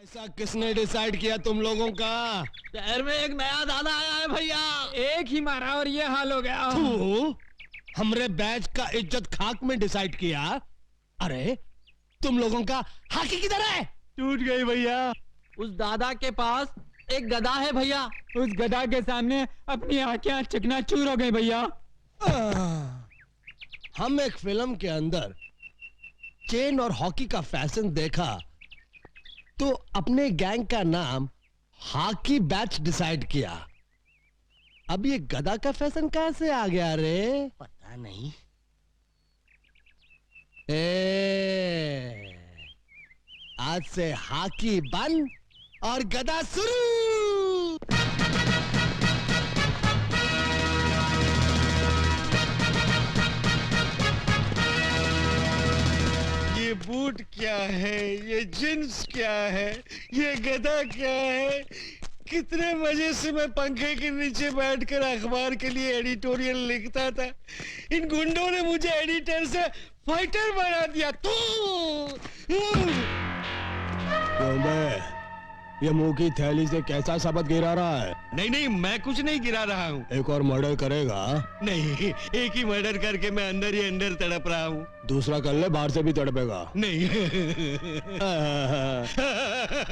ऐसा किसने डिसाइड किया तुम लोगों का? शहर में एक नया दादा आया है भैया, एक ही मारा और ये हाल हो गया। तू हमरे बैच का इज्जत खाक में डिसाइड किया। अरे तुम लोगों का हाकी किधर है? टूट गई भैया। उस दादा के पास एक गदा है भैया। उस गधा के सामने अपनी आंखें चकनाचूर हो गई भैया। हम एक फिल्म के अंदर चेन और हॉकी का फैशन देखा तो अपने गैंग का नाम हॉकी बैच डिसाइड किया। अब ये गधा का फैशन कहां से आ गया रे? पता नहीं। आज से हॉकी बंद और गधा शुरू। ये बूट क्या है, ये जींस क्या है, ये गधा क्या है? कितने मजे से मैं पंखे के नीचे बैठकर अखबार के लिए एडिटोरियल लिखता था। इन गुंडों ने मुझे एडिटर से फाइटर बना दिया। ये मुंह की थैली से कैसा शब्द गिरा रहा है? नहीं नहीं, मैं कुछ नहीं गिरा रहा हूँ। एक और मर्डर करेगा? नहीं, एक ही मर्डर करके मैं अंदर ही अंदर तड़प रहा हूँ। दूसरा कर ले, बाहर से भी तड़पेगा। नहीं।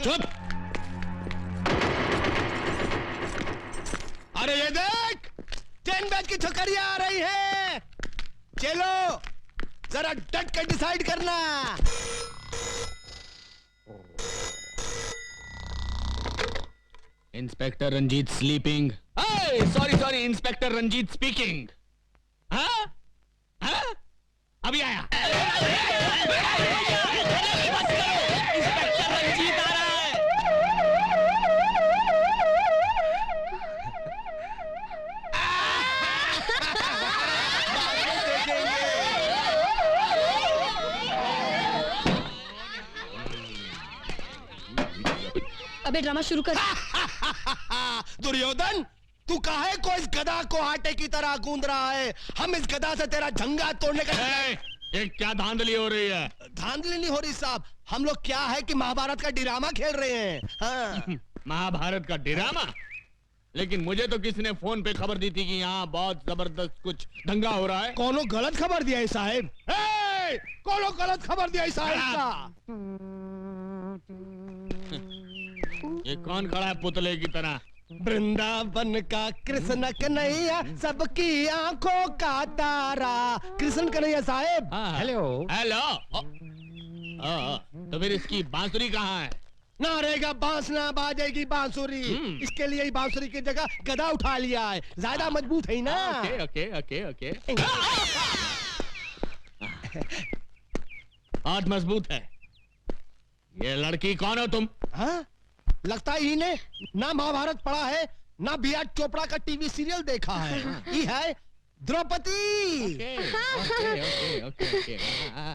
चुप। अरे ये देख, 10 बैग की छोकरियां आ रही है। चलो जरा डट कर डिसाइड करना। Inspector Ranjit sleeping. Sorry inspector Ranjit speaking. हाँ? हाँ? अभी आया। इंस्पेक्टर रंजीत आ रहा है। अबे ड्रामा शुरू कर। दुर्योधन, तू काहे को इस गधा को आटे की तरह गूंद रहा है? हम इस गधा से तेरा झंगा तोड़ने का। ये क्या धांधली हो रही है? धांधली नहीं हो रही साहब, हम लोग क्या है कि महाभारत का ड्रामा खेल रहे हैं। हाँ। महाभारत का ड्रामा? लेकिन मुझे तो किसी ने फोन पे खबर दी थी कि यहाँ बहुत जबरदस्त कुछ दंगा हो रहा है। कोनो गलत खबर दिया है साहब। कोनो गलत खबर दिया है साहब। ये कौन खड़ा है पुतले की तरह? वृंदावन का कृष्ण कन्हैया, सबकी आंखों का तारा। कृष्ण कन्हैया साहब। हेलो। हेलो। तो फिर इसकी बांसुरी कहाँ है? ना रहेगा बांस ना बाजेगी बांसुरी। इसके लिए ही बांसुरी की जगह गधा उठा लिया है, ज्यादा मजबूत है ना। Okay okay okay okay. बहुत मजबूत है। ये लड़की कौन हो तुम? हाँ? लगता ही ने ना महाभारत पढ़ा है ना बी आर चोपड़ा का टीवी सीरियल देखा है। ये है द्रौपदी।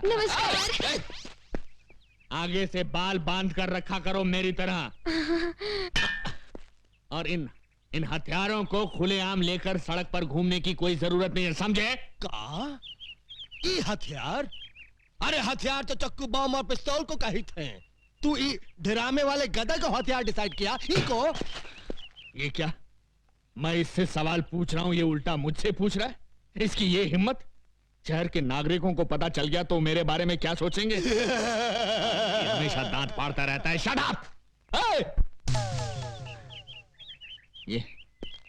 नमस्कार। आगे से बाल बांध कर रखा करो मेरी तरह। और इन हथियारों को खुलेआम लेकर सड़क पर घूमने की कोई जरूरत नहीं है, समझे? का? ये हथियार? अरे हथियार तो चक्कू बम और पिस्तौल को कहित हैं। तू ड्रामे वाले गधा को हथियार डिसाइड किया? इको? ये क्या? मैं इससे सवाल पूछ रहा हूं, ये उल्टा मुझसे पूछ रहा है। इसकी ये हिम्मत! शहर के नागरिकों को पता चल गया तो मेरे बारे में क्या सोचेंगे? ये हमेशा दांत फाड़ता रहता है। Shut up!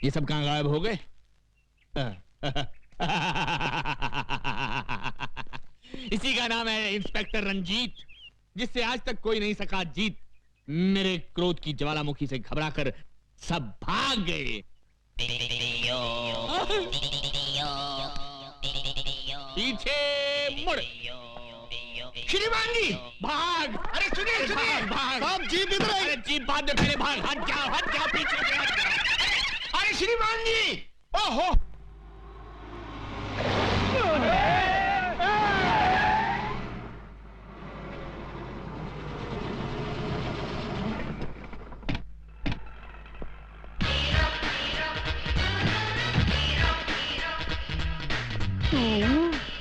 ये सब कहां गायब हो गए? इसी का नाम है इंस्पेक्टर रंजीत, जिससे आज तक कोई नहीं सका जीत। मेरे क्रोध की ज्वालामुखी से घबराकर सब भाग गए। पीछे मुड़। श्रीमान जी भाग! अरे सुनिए सुनिए, भाग भाग। जीप इधर है। अरे जीप बाद में पहले भाग। हट जाओ पीछे से हट जाओ। अरे श्रीमान जी, ओहो!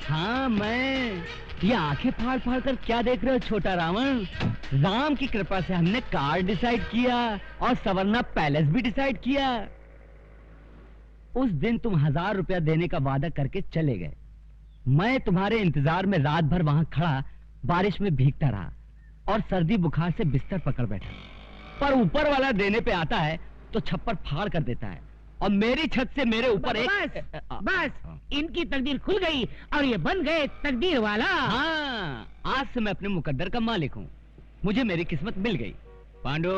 हाँ मैं। ये आंखें फाड़ फाड़ कर क्या देख रहे हो छोटा रावण? राम की कृपा से हमने कार डिसाइड किया और सवर्णा पैलेस भी डिसाइड किया। उस दिन तुम 1000 रुपया देने का वादा करके चले गए। मैं तुम्हारे इंतजार में रात भर वहां खड़ा बारिश में भीगता रहा और सर्दी बुखार से बिस्तर पकड़ बैठा। पर ऊपर वाला देने पे आता है तो छप्पर फाड़ कर देता है और मेरी छत से मेरे ऊपर बस इनकी तकदीर खुल गई और ये बन गए तकदीर वाला। हाँ, आज से मैं अपने मुकद्दर का मालिक हूँ। मुझे मेरी किस्मत मिल गई। पांडु,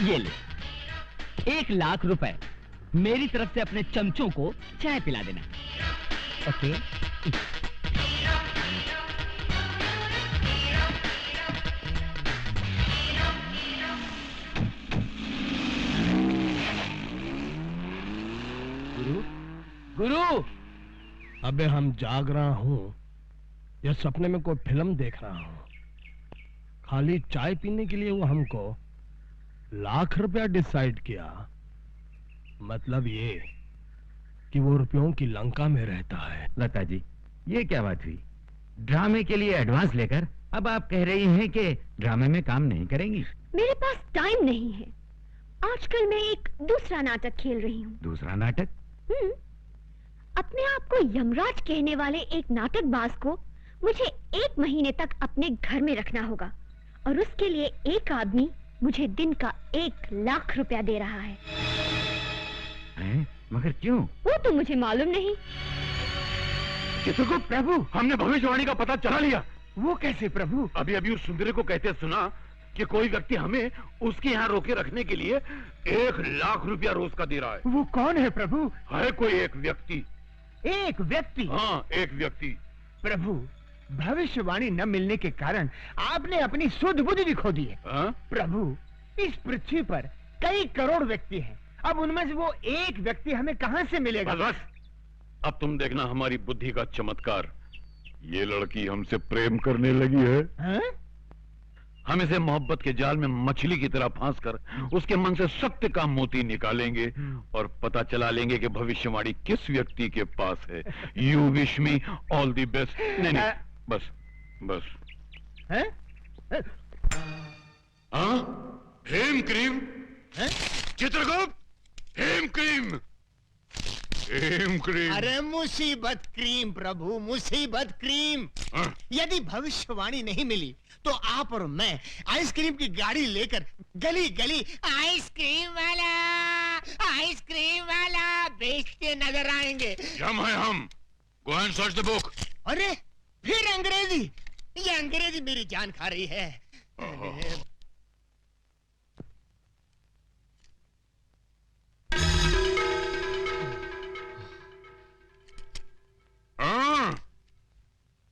ये ले 1 लाख रुपए मेरी तरफ से अपने चमचों को चाय पिला देना। ओके? गुरु, अबे हम जाग रहा हूँ या सपने में कोई फिल्म देख रहा हूँ? खाली चाय पीने के लिए वो हमको 1 लाख रुपया डिसाइड किया। मतलब ये कि वो रुपयों की लंका में रहता है। लता जी, ये क्या बात हुई? ड्रामे के लिए एडवांस लेकर अब आप कह रही हैं कि ड्रामे में काम नहीं करेंगी? मेरे पास टाइम नहीं है। आजकल मैं एक दूसरा नाटक खेल रही हूँ। दूसरा नाटक? अपने आप को यमराज कहने वाले एक नाटकबाज को मुझे 1 महीने तक अपने घर में रखना होगा और उसके लिए एक आदमी मुझे दिन का 1 लाख रुपया दे रहा है। मगर क्यों? वो तो मुझे मालूम नहीं। चित्रगुप्त प्रभु, हमने भविष्यवाणी का पता चला लिया। वो कैसे प्रभु? अभी अभी उस सुंदरी को कहते सुना कि कोई व्यक्ति हमें उसके यहाँ रोके रखने के लिए 1 लाख रुपया रोज का दे रहा है। वो कौन है प्रभु? है कोई एक व्यक्ति। एक व्यक्ति? हाँ, एक व्यक्ति। प्रभु, भविष्यवाणी न मिलने के कारण आपने अपनी सुध बुद्धि भी खो दी है। प्रभु, इस पृथ्वी पर कई करोड़ व्यक्ति हैं। अब उनमें से वो एक व्यक्ति हमें कहां से मिलेगा? बस, अब तुम देखना हमारी बुद्धि का चमत्कार। ये लड़की हमसे प्रेम करने लगी है। हम इसे मोहब्बत के जाल में मछली की तरह फांसकर उसके मन से सत्य का मोती निकालेंगे और पता चला लेंगे कि भविष्यवाणी किस व्यक्ति के पास है। You wish me all the best. नहीं, बस बस। हाँ, हेम क्रीम। चित्रगुप्त, हेम क्रीम, हेम क्रीम। अरे मुसीबत क्रीम प्रभु, मुसीबत क्रीम। यदि भविष्यवाणी नहीं मिली तो आप और मैं आइसक्रीम की गाड़ी लेकर गली गली आइसक्रीम वाला बेचते नजर आएंगे। हम है हम। Go and search the book. अरे फिर अंग्रेजी? ये अंग्रेजी मेरी जान खा रही है।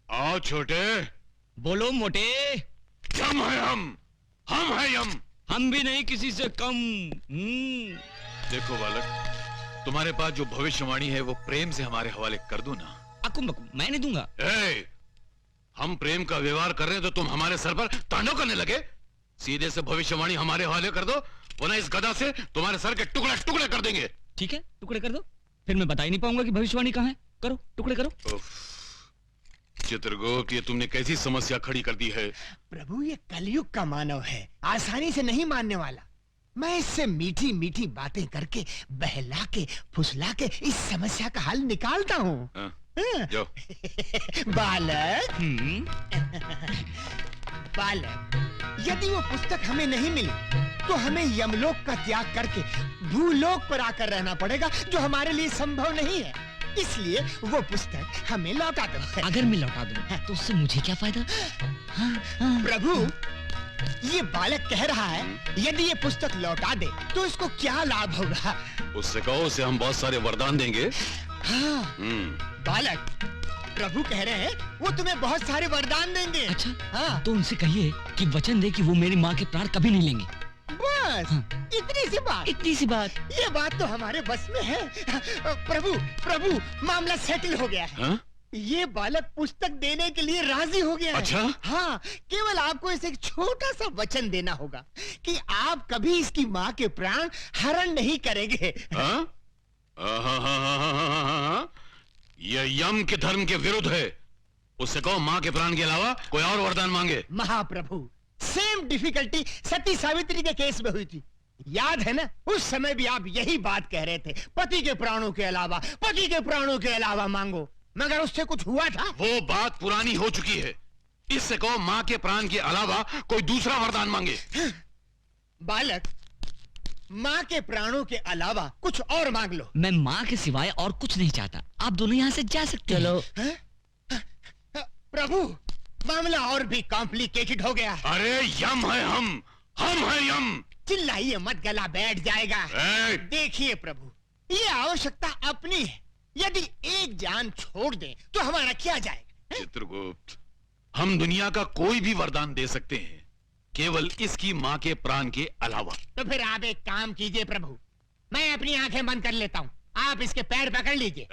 आओ छोटे। बोलो मोटे। यम है हम है यम। हम भी नहीं किसी से कम। देखो बालक, तुम्हारे पास जो भविष्यवाणी है वो प्रेम से हमारे हवाले कर दो ना। अकुम मैं नहीं दूंगा। हम प्रेम का व्यवहार कर रहे हैं तो तुम हमारे सर पर तांडव करने लगे। सीधे से भविष्यवाणी हमारे हवाले कर दो, वरना इस गदा से तुम्हारे सर के टुकड़े टुकड़े कर देंगे। ठीक है, टुकड़े कर दो। फिर मैं बता ही नहीं पाऊंगा कि भविष्यवाणी कहाँ है। करो, टुकड़े करो। चित्रगुप्त, ये तुमने कैसी समस्या खड़ी कर दी है। प्रभु, ये कलयुग का मानव है, आसानी से नहीं मानने वाला। मैं इससे मीठी मीठी बातें करके बहला के फुसला के इस समस्या का हल निकालता हूँ। बालक, बालक, यदि वो पुस्तक हमें नहीं मिली तो हमें यमलोक का त्याग करके भूलोक पर आकर रहना पड़ेगा, जो हमारे लिए संभव नहीं है। इसलिए वो पुस्तक हमें लौटा दो। अगर मैं लौटा दूं तो उससे मुझे क्या फायदा? प्रभु, ये बालक कह रहा है यदि ये पुस्तक लौटा दे तो इसको क्या लाभ होगा? उससे कहो, उसे हम बहुत सारे वरदान देंगे। हाँ, बालक, प्रभु कह रहे हैं वो तुम्हें बहुत सारे वरदान देंगे। अच्छा, हाँ। तो उनसे कहिए कि वचन दे कि वो मेरी माँ के प्राण कभी नहीं लेंगे। बस, हाँ। इतनी सी बात। इतनी सी बात? ये बात तो हमारे बस में है। प्रभु, प्रभु, मामला सेटल हो गया है। ये बालक पुस्तक देने के लिए राजी हो गया है। अच्छा? हाँ, केवल आपको इसे एक छोटा सा वचन देना होगा कि आप कभी इसकी माँ के प्राण हरण नहीं करेंगे। यह यम के धर्म के विरुद्ध है। उससे कहो माँ के प्राण के अलावा कोई और वरदान मांगे। महाप्रभु, सेम डिफिकल्टी सती सावित्री के केस में हुई थी, याद है ना? उस समय भी आप यही बात कह रहे थे, पति के प्राणों के अलावा, पति के प्राणों के अलावा मांगो, मगर उससे कुछ हुआ था? वो बात पुरानी हो चुकी है। इससे कहो माँ के प्राण के अलावा कोई दूसरा वरदान मांगे। बालक, माँ के प्राणों के अलावा कुछ और मांग लो। मैं माँ के सिवाय और कुछ नहीं चाहता, आप दोनों यहाँ से जा सकते हैं। प्रभु, मामला और भी कॉम्प्लिकेटेड हो गया। अरे यम है हम है यम। चिल्लाइए मत, गला बैठ जाएगा। देखिए प्रभु, ये आवश्यकता अपनी है, यदि एक जान छोड़ दें तो हमारा क्या जाएगा? चित्रगुप्त, हम दुनिया का कोई भी वरदान दे सकते हैं, केवल इसकी माँ के प्राण के अलावा। तो फिर आप एक काम कीजिए प्रभु, मैं अपनी आंखें बंद कर लेता हूँ, आप इसके पैर पकड़ लीजिए।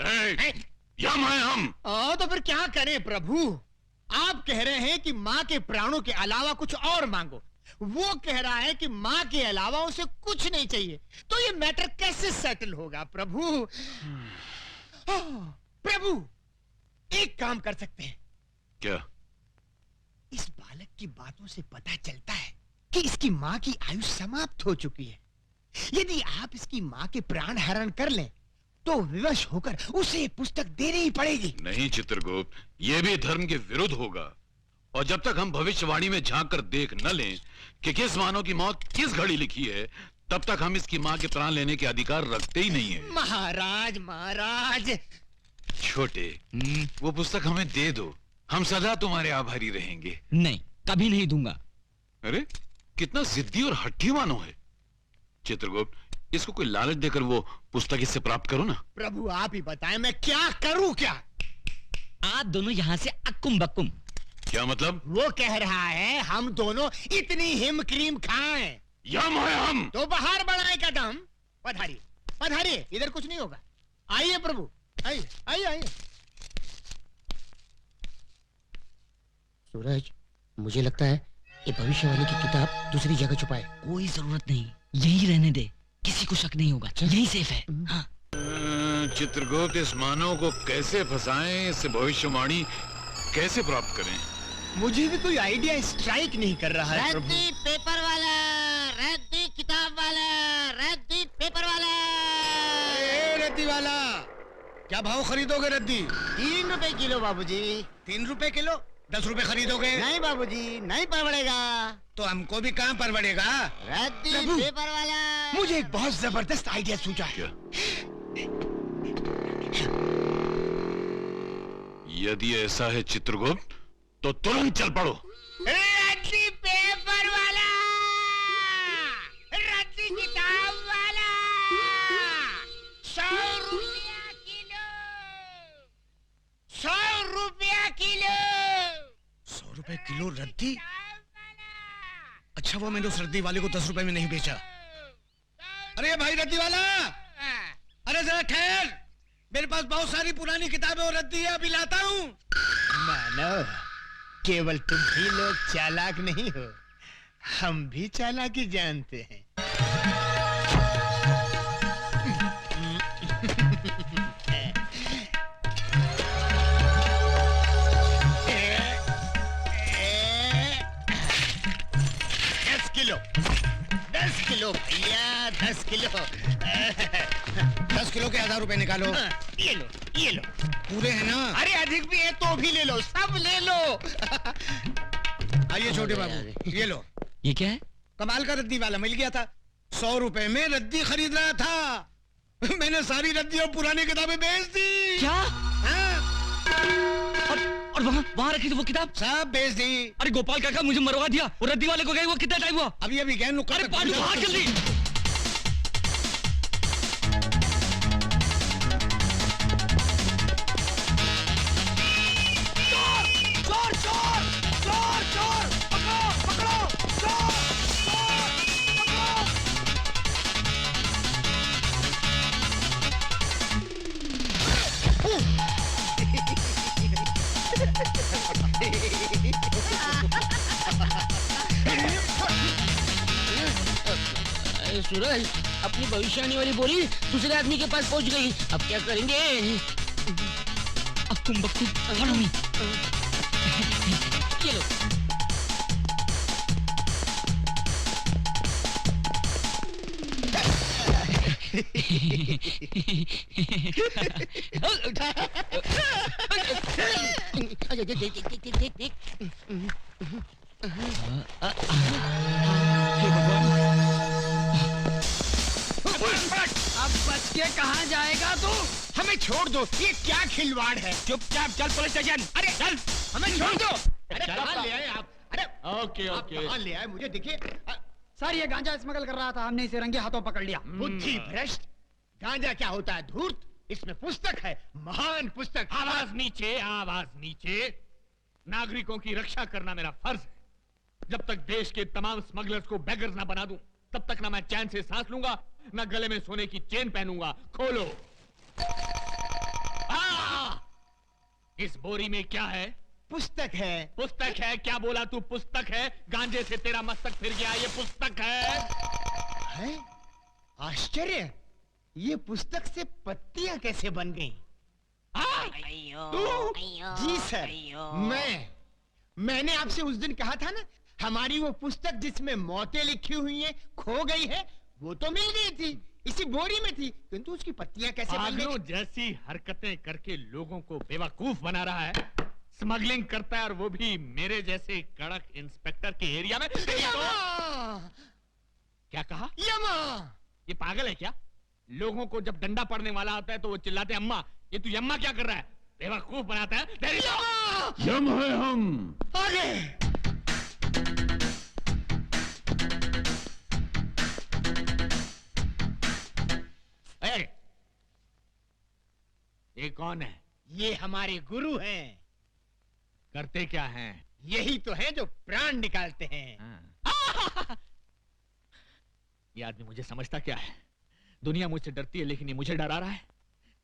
यम है हम। तो फिर क्या करें प्रभु? आप कह रहे हैं कि माँ के प्राणों के अलावा कुछ और मांगो, वो कह रहा है कि माँ के अलावा उसे कुछ नहीं चाहिए, तो ये मैटर कैसे सेटल होगा प्रभु? प्रभु, एक काम कर सकते हैं। क्या? इस बालक की बातों से पता चलता है कि इसकी माँ की आयु समाप्त हो चुकी है। यदि आप इसकी माँ के प्राण हरण कर लें तो विवश होकर उसे ये पुस्तक देनी ही पड़ेगी। नहीं चित्रगुप्त, ये भी धर्म के विरुद्ध होगा, और जब तक हम भविष्यवाणी में झांक कर देख न लें कि किस मानव की मौत किस घड़ी लिखी है, तब तक हम इसकी माँ के प्राण लेने के अधिकार रखते ही नहीं है। महाराज महाराज। छोटे, वो पुस्तक हमें दे दो, हम सदा तुम्हारे आभारी रहेंगे। नहीं, कभी नहीं दूंगा। अरे कितना जिद्दी और हट्टी मानो है। चित्रगुप्त, इसको कोई लालच देकर वो पुस्तक इससे प्राप्त करो ना। प्रभु आप ही बताएं, मैं क्या करूं? क्या आप दोनों यहाँ से अक्कुम बक्कुम। क्या मतलब? वो कह रहा है हम दोनों इतनी हिम क्रीम खाएं। यम है हम। तो बाहर बढ़ाए कदम। पधारिए पधारिए, इधर कुछ नहीं होगा। आइए प्रभु, आइए आइए आइए। सूरज, मुझे लगता है ये भविष्यवाणी की किताब दूसरी जगह छुपाए। कोई जरूरत नहीं, यही रहने दे, किसी को शक नहीं होगा, यही सेफ है। हाँ। चित्रगुप्त, इस मानव को कैसे फंसाएं, इससे भविष्यवाणी कैसे प्राप्त करें? मुझे भी कोई आइडिया स्ट्राइक नहीं कर रहा है प्रभु। रद्दी पेपर वाला, रद्दी किताब वाला, रद्दी पेपर वाला। रद्दी वाला, क्या भाव खरीदोगे रद्दी? 3 रुपए किलो बाबूजी। 3 रुपए किलो? 10 रुपए खरीदोगे? नहीं बाबूजी, नहीं परवड़ेगा। तो हमको भी कहाँ परवड़ेगा? रद्दी प्रभु, पेपर वाला। मुझे एक बहुत जबरदस्त आइडिया सूझा है। यदि ऐसा है चित्रगुप्त, तो तुरंत चल पड़ो। रद्दी पेपर वाला, रद्दी किताब वाला, 100 रुपया किलो, 100 रुपया किलो। 100 रुपए किलो रद्दी? अच्छा, वो मैंने उस रद्दी वाले को 10 रुपए में नहीं बेचा। अरे भाई रद्दी वाला, अरे जरा ठहर, मेरे पास बहुत सारी पुरानी किताबें और रद्दी है, अभी लाता हूँ। मानव, केवल तुम ही लोग चालाक नहीं हो, हम भी चालाकी जानते हैं। दस किलो भैया, 10 किलो। 10 किलो के 1000 रुपए निकालो। ये लो, ये लो। पूरे हैं ना? अरे अधिक भी है तो भी ले लो, सब ले लो। आइए छोटे बाबू, ये लो। ये क्या है? कमाल का रद्दी वाला मिल गया था, 100 रुपए में रद्दी खरीद रहा था। मैंने सारी रद्दी और पुरानी किताबें बेच दी। क्या? हाँ? और वहाँ रखी थी वो किताब? सब बेच दी। अरे गोपाल काका, मुझे मरवा दिया। वो रद्दी वाले को गए, वो कितना टाइम हुआ? अभी अभी गए। अरे पांडू, भाग जल्दी। सूरज, अपनी भविष्यवाणी वाली बोली दूसरे आदमी के पास पहुंच गई, अब क्या करेंगे? अक्कुम बक्कुम, follow me। ये लो। अब बच के कहाँ जाएगा तू? हमें छोड़ दो, ये क्या खिलवाड़ है? चुपचाप चल पुलिस स्टेशन। अरे चल, हमें छोड़ दो। अरे चल, कहाँ चल। ले आए आप? अरे ओके आप ओके। कहाँ ले आए? मुझे देखिए। सर ये गांजा स्मगल कर रहा था, हमने इसे रंगे हाथों पकड़ लिया। बुद्धि भ्रष्ट। गांजा क्या होता है? धूर्त। इसमें पुस्तक है, महान पुस्तक। आवाज नीचे, आवाज नीचे। नागरिकों की रक्षा करना मेरा फर्ज है। जब तक देश के तमाम स्मगलर्स को बेगर्स ना बना दूं, तब तक ना मैं चैन से सांस लूंगा, ना गले में सोने की चेन पहनूंगा। खोलो। इस बोरी में क्या है? पुस्तक है। पुस्तक है? क्या बोला तू? पुस्तक है? गांजे से तेरा मस्तक फिर गया, ये पुस्तक है। है? आश्चर्य, ये पुस्तक से पत्तियां कैसे बन गईं? तू? जी सर, मैंने आपसे उस दिन कहा था ना, हमारी वो पुस्तक जिसमें मौतें लिखी हुई हैं खो गई है, वो तो मिल गई थी, इसी बोरी में थी, किंतु उसकी पत्तियां कैसे बन पागलों गई? जैसी हरकतें करके लोगों को बेवकूफ बना रहा है। स्मगलिंग करता है, और वो भी मेरे जैसे कड़क इंस्पेक्टर के एरिया में। यमा! क्या कहा? यमा! ये पागल है क्या? लोगों को जब डंडा पड़ने वाला होता है तो वो चिल्लाते हैं अम्मा। ये तू यम्मा क्या कर रहा है? बेवकूफ बनाता है। तेरी यम है हम। आगे! ए, ये कौन है? ये हमारे गुरु हैं। करते क्या हैं? यही तो है जो प्राण निकालते हैं। ये आदमी मुझे समझता क्या है? दुनिया मुझसे डरती है, लेकिन ये मुझे डरा रहा है।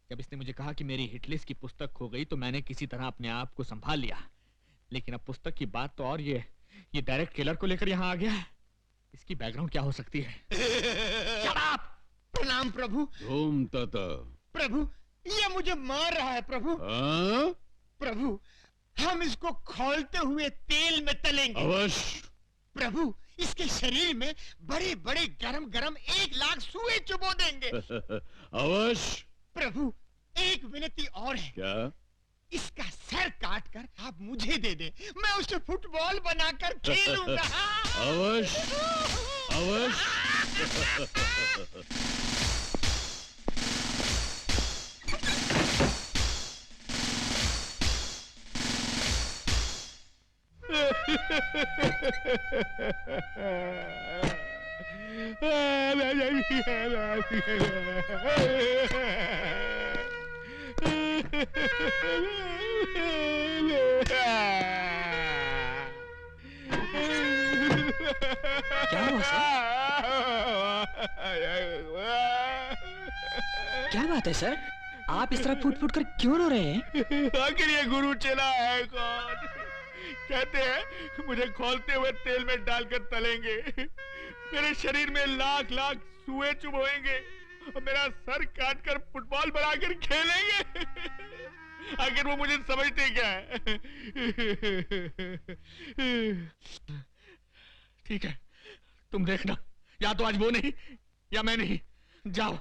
जब इसने मुझे कहा कि मेरी हिटलिस्ट की पुस्तक खो गई तो मैंने किसी तरह अपने आप को संभाल लिया, लेकिन अब पुस्तक की बात तो और ये डायरेक्ट किलर को लेकर यहाँ आ गया है। इसकी बैकग्राउंड क्या हो सकती है? प्रणाम प्रभु। धूम तता। प्रभु, ये मुझे मार रहा है प्रभु। प्रभु, हम इसको खौलते हुए तेल में तलेंगे। अवश्य। प्रभु, इसके शरीर में बड़े बड़े गरम गरम 1,00,000 सुए चुबो देंगे। अवश्य। प्रभु, एक विनती और है। क्या? इसका सर काट कर आप मुझे दे दे, मैं उसे फुटबॉल बनाकर खेलूंगा। अवश्य अवश्य। क्या हुआ सर? क्या बात है सर? आप इस तरह फूट फूट कर क्यों रो रहे हैं? आखिर ये गुरु चला है कौन? कहते हैं मुझे खौलते हुए तेल में डालकर तलेंगे, मेरे शरीर में 1,00,000 सुए चुभोएंगे और मेरा सर काटकर फुटबॉल बनाकर खेलेंगे। आखिर वो मुझे समझते क्या है? ठीक है, तुम देखना, या तो आज वो नहीं या मैं नहीं। जाओ,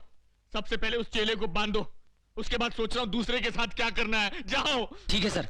सबसे पहले उस चेले को बांधो, उसके बाद सोच रहा हूं दूसरे के साथ क्या करना है। जाओ। ठीक है सर।